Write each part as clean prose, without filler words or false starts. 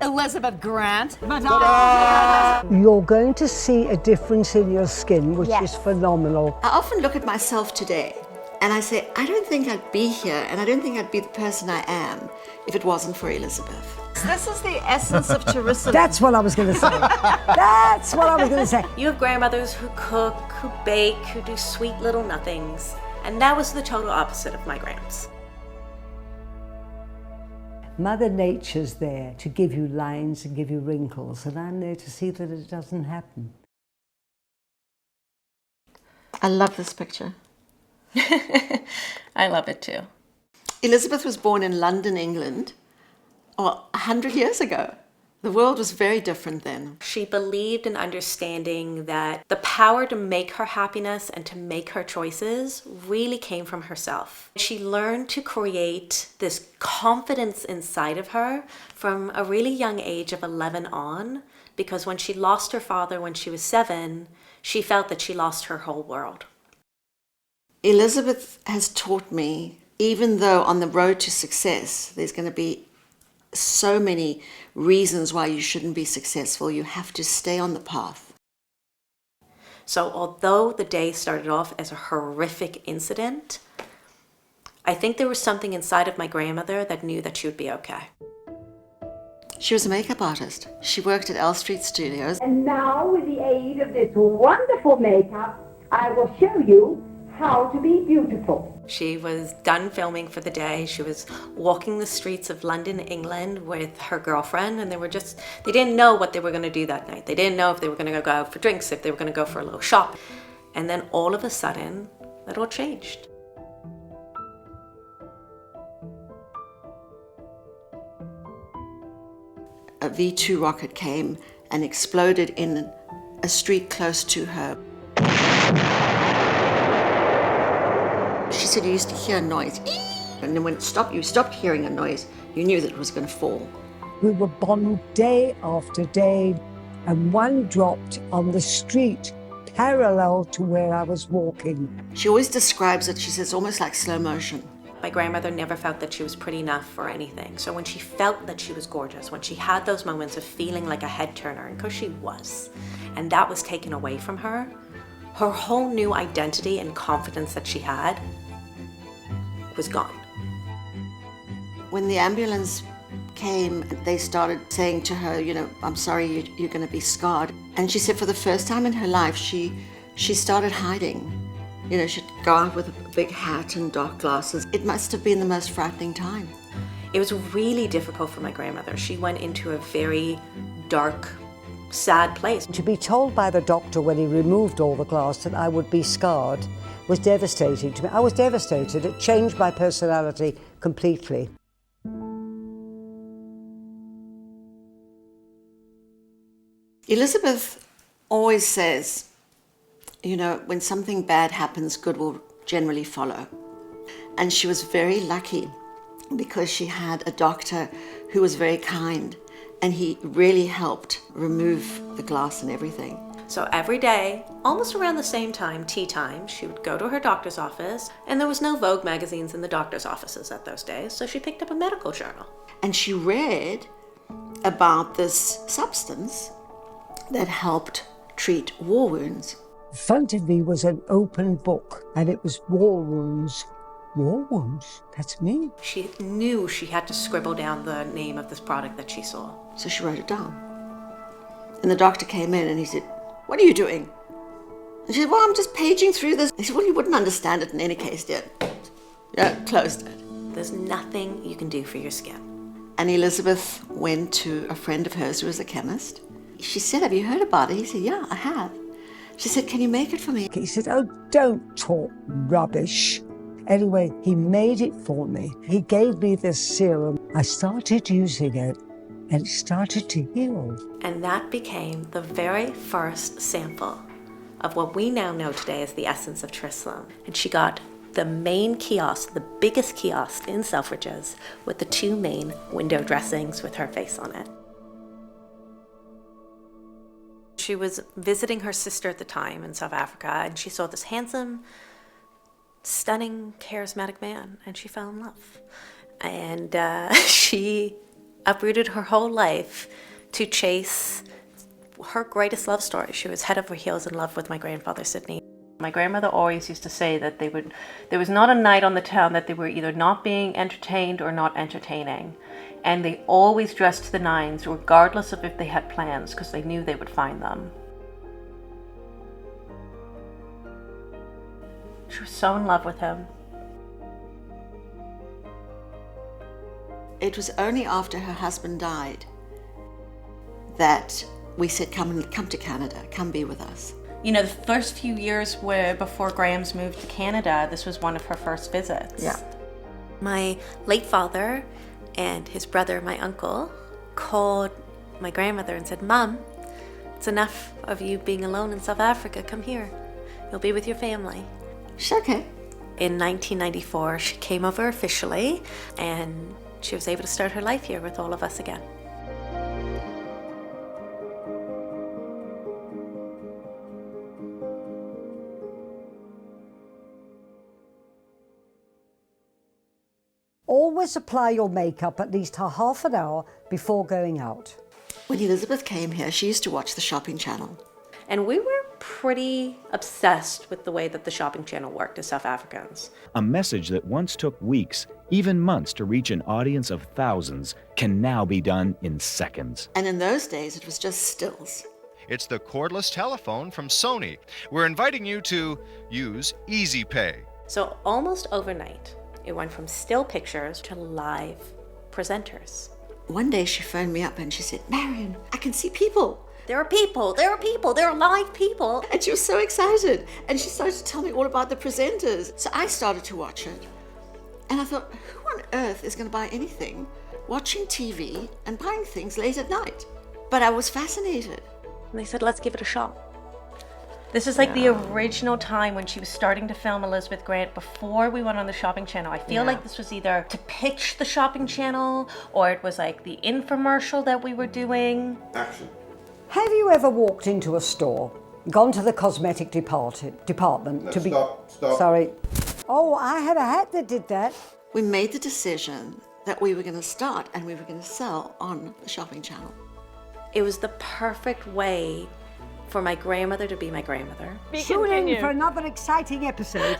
Elizabeth Grant. You're going to see a difference in your skin, which is phenomenal. I often look at myself today and I say, I don't think I'd be here and I don't think I'd be the person I am if it wasn't for Elizabeth. This is the essence of Jerusalem. That's what I was going to say. That's what I was going to say. You have grandmothers who cook, who bake, who do sweet little nothings. And that was the total opposite of my grams. Mother Nature's there to give you lines and give you wrinkles, and I'm there to see that it doesn't happen. I love this picture. I love it too. Elizabeth was born in London, England, 100 years ago. The world was very different then. She believed in understanding that the power to make her happiness and to make her choices really came from herself. She learned to create this confidence inside of her from a really young age of 11 on, because when she lost her father when she was 7, she felt that she lost her whole world. Elizabeth has taught me, even though on the road to success, there's going to be so many reasons why you shouldn't be successful, you have to stay on the path. So although the day started off as a horrific incident, I think there was something inside of my grandmother that knew that she would be okay. She was a makeup artist. She worked at L Street Studios. And now, with the aid of this wonderful makeup, I will show you how to be beautiful. She was done filming for the day. She was walking the streets of London, England with her girlfriend, and they didn't know what they were going to do that night. They didn't know if they were going to go out for drinks, if they were going to go for a little shop. And then all of a sudden, it all changed. A V-2 rocket came and exploded in a street close to her. She said you used to hear a noise, and then when it stopped, you stopped hearing a noise, you knew that it was going to fall. We were bombed day after day, and one dropped on the street parallel to where I was walking. She always describes it, she says, almost like slow motion. My grandmother never felt that she was pretty enough for anything. So when she felt that she was gorgeous, when she had those moments of feeling like a head turner, and because she was, and that was taken away from her, her whole new identity and confidence that she had was gone. When the ambulance came, they started saying to her, you know, I'm sorry, you're going to be scarred. And she said for the first time in her life, she started hiding. You know, she'd go out with a big hat and dark glasses. It must have been the most frightening time. It was really difficult for my grandmother. She went into a very dark, sad place. To be told by the doctor when he removed all the glass that I would be scarred was devastating to me. I was devastated. It changed my personality completely. Elizabeth always says, you know, when something bad happens, good will generally follow. And she was very lucky because she had a doctor who was very kind, and he really helped remove the glass and everything. So every day, almost around the same time, tea time, she would go to her doctor's office, and there was no Vogue magazines in the doctor's offices at those days, so she picked up a medical journal. And she read about this substance that helped treat war wounds. In front of me was an open book, and it was war wounds. War wounds? That's me. She knew she had to scribble down the name of this product that she saw. So she wrote it down. And the doctor came in and he said, "What are you doing?" And she said, "Well, I'm just paging through this." He said, "Well, you wouldn't understand it in any case, dear." Yeah, closed it. There's nothing you can do for your skin. And Elizabeth went to a friend of hers who was a chemist. She said, "Have you heard about it?" He said, "Yeah, I have." She said, "Can you make it for me?" He said, "Oh, don't talk rubbish." Anyway, he made it for me. He gave me this serum. I started using it, and it started to heal. And that became the very first sample of what we now know today as the essence of Jerusalem. And she got the main kiosk, the biggest kiosk in Selfridges, with the 2 main window dressings with her face on it. She was visiting her sister at the time in South Africa, and she saw this handsome, stunning, charismatic man, and she fell in love. And she uprooted her whole life to chase her greatest love story. She was head over heels in love with my grandfather, Sidney. My grandmother always used to say that there was not a night on the town that they were either not being entertained or not entertaining. And they always dressed to the nines, regardless of if they had plans, because they knew they would find them. She was so in love with him. It was only after her husband died that we said, come to Canada, come be with us. You know, the first few years before Graham's moved to Canada, this was one of her first visits. Yeah. My late father and his brother, my uncle, called my grandmother and said, "Mom, it's enough of you being alone in South Africa. Come here. You'll be with your family." She's okay. In 1994, she came over officially, and she was able to start her life here with all of us again. Always apply your makeup at least a half an hour before going out. When Elizabeth came here, she used to watch the Shopping Channel. And we were pretty obsessed with the way that the Shopping Channel worked as South Africans. A message that once took weeks, even months, to reach an audience of thousands can now be done in seconds. And in those days, it was just stills. It's the cordless telephone from Sony. We're inviting you to use Easy Pay. So almost overnight, it went from still pictures to live presenters. One day she phoned me up and she said, "Marion, I can see people." There are people, there are live people. And she was so excited. And she started to tell me all about the presenters. So I started to watch it. And I thought, who on earth is going to buy anything watching TV and buying things late at night? But I was fascinated. And they said, let's give it a shot. This is like the original time when she was starting to film Elizabeth Grant before we went on the Shopping Channel. I feel like this was either to pitch the Shopping Channel or it was like the infomercial that we were doing. Action. Have you ever walked into a store, gone to the cosmetic department No, to be... stop. Sorry. Oh, I had a hat that did that. We made the decision that we were going to start and we were going to sell on the Shopping Channel. It was the perfect way for my grandmother to be my grandmother. Tune in for another exciting episode.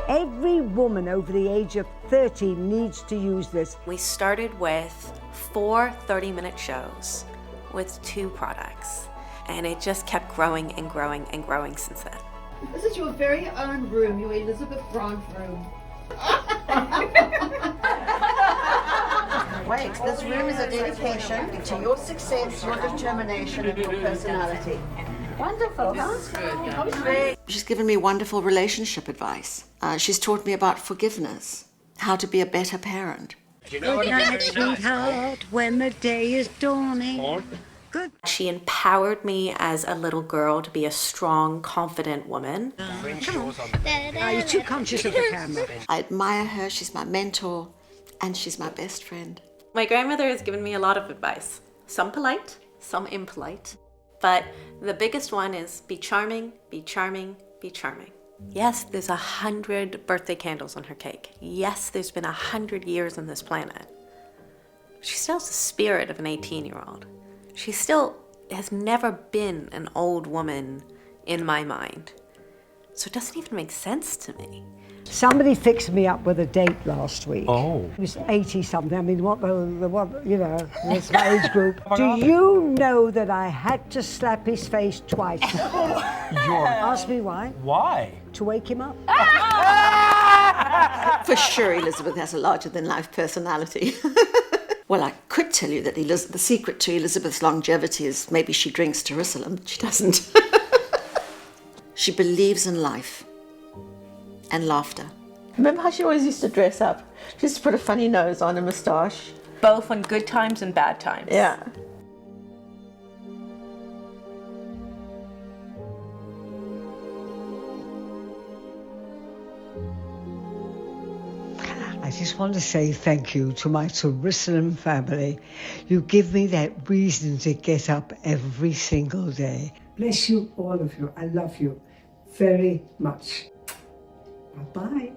Every woman over the age of 30 needs to use this. We started with 4 30-minute shows with 2 products, and it just kept growing and growing and growing since then. This is your very own room, your Elizabeth Grant room. Wait, this room is a dedication to your success, your determination, and your personality. Wonderful, huh? She's given me wonderful relationship advice. She's taught me about forgiveness, how to be a better parent. Good night, sweetheart, when the day is dawning. Good. She empowered me as a little girl to be a strong, confident woman. Are you too conscious of the camera? I admire her, she's my mentor, and she's my best friend. My grandmother has given me a lot of advice. Some polite, some impolite. But the biggest one is be charming, be charming, be charming. Yes, there's 100 birthday candles on her cake. Yes, there's been 100 years on this planet. She still has the spirit of an 18-year-old. She still has never been an old woman in my mind. So it doesn't even make sense to me. Somebody fixed me up with a date last week. Oh. He was 80-something. I mean, what, you know, that's my age group. Do you know that I had to slap his face twice? Ask me why. Why? To wake him up. For sure, Elizabeth has a larger-than-life personality. Well, I could tell you that the secret to Elizabeth's longevity is maybe she drinks Jerusalem. She doesn't. She believes in life and laughter. Remember how she always used to dress up? She used to put a funny nose on, a moustache. Both on good times and bad times. Yeah. I just want to say thank you to my Jerusalem family. You give me that reason to get up every single day. Bless you, all of you. I love you very much. Bye-bye.